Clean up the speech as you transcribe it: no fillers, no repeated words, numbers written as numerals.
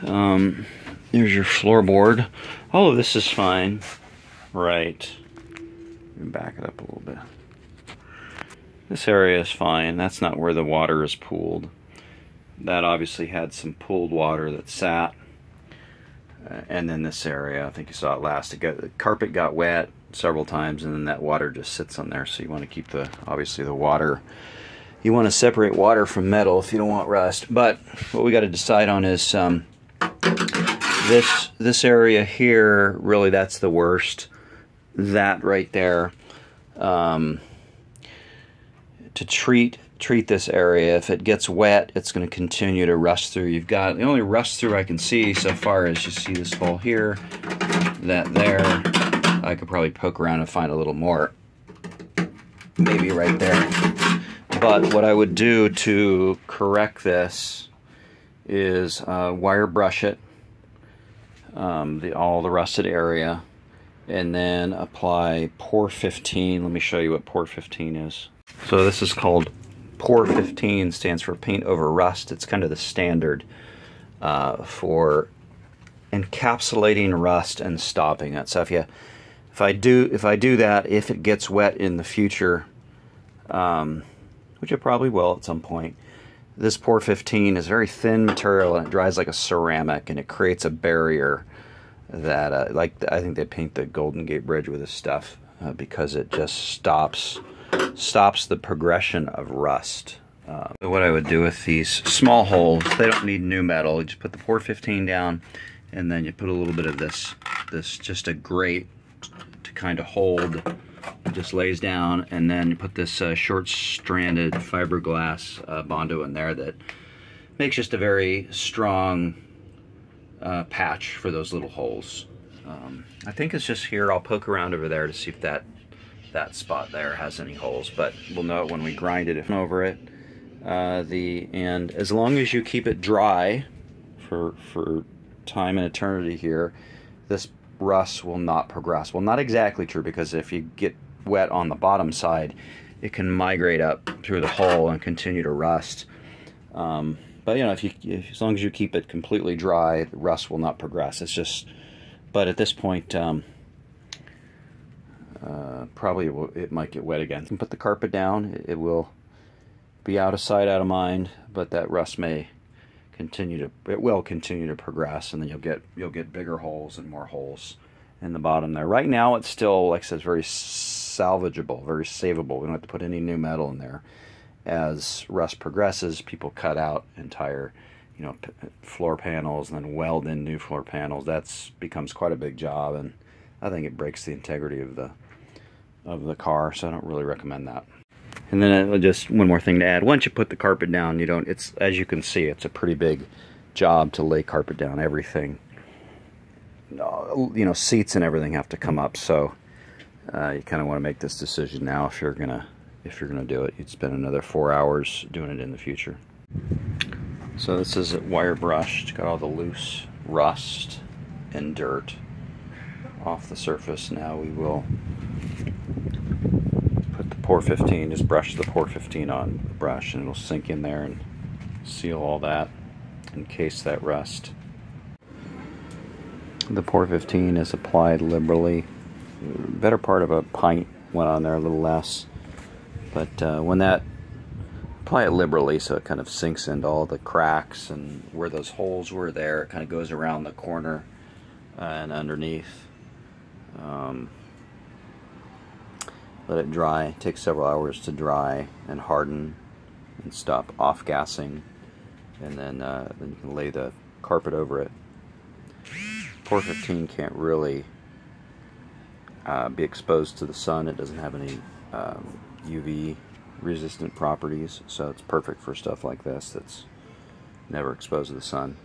There's your floorboard. All of this is fine. Right. Back it up a little bit. This area is fine. That's not where the water is pooled. That obviously had some pooled water that sat. And then this area, I think you saw it last. The carpet got wet several times, and then that water just sits on there. So you want to keep obviously the water. You want to separate water from metal if you don't want rust. But what we got to decide on is this area here. Really, that's the worst. That right there. To treat this area, if it gets wet, it's going to continue to rust through. You've got the only rust through I can see so far is you see this hole here, that there. I could probably poke around and find a little more, maybe right there. But what I would do to correct this is wire brush it, all the rusted area, and then apply POR15. Let me show you what POR15 is. So this is called POR15, stands for paint over rust. It's kind of the standard for encapsulating rust and stopping it. So if I do that, if it gets wet in the future, which it probably will at some point, this POR15 is very thin material and it dries like a ceramic, and it creates a barrier that I think they paint the Golden Gate Bridge with this stuff because it just stops the progression of rust. What I would do with these small holes, they don't need new metal. You just put the POR15 down, and then you put a little bit of this just a grate to kind of hold. It just lays down, and then you put this short-stranded fiberglass Bondo in there that makes just a very strong patch for those little holes. I think it's just here. I'll poke around over there to see if that spot there has any holes, but we'll know it when we grind it over it. And as long as you keep it dry for time and eternity here, this rust will not progress. Well, not exactly true, because if you get wet on the bottom side, it can migrate up through the hole and continue to rust. But you know, as long as you keep it completely dry, the rust will not progress. It's just, but at this point, probably it might get wet again. You can put the carpet down. It will be out of sight, out of mind, but that rust may continue to progress, and then you'll get bigger holes and more holes in the bottom there. Right now, it's still, like I said, very salvageable, very savable. We don't have to put any new metal in there. As rust progresses, people cut out entire, floor panels and then weld in new floor panels. That becomes quite a big job, and I think it breaks the integrity of the car, so I don't really recommend that. And then just one more thing to add: once you put the carpet down, it's, as you can see, it's a pretty big job to lay carpet down. Everything, seats and everything have to come up. So you kind of want to make this decision now if you're gonna do it. You'd spend another 4 hours doing it in the future. So this is wire brushed. Got all the loose rust and dirt off the surface. Now we will put the POR15, just brush the POR15 on the brush, and it'll sink in there and seal all that, encase that rust. The POR15 is applied liberally. Better part of a pint went on there, a little less. But when apply it liberally so it kind of sinks into all the cracks, and where those holes were there, it kind of goes around the corner and underneath. Let it dry. It takes several hours to dry and harden and stop off-gassing, and then you can lay the carpet over it. POR15 can't really be exposed to the sun. It doesn't have any UV resistant properties, so it's perfect for stuff like this that's never exposed to the sun.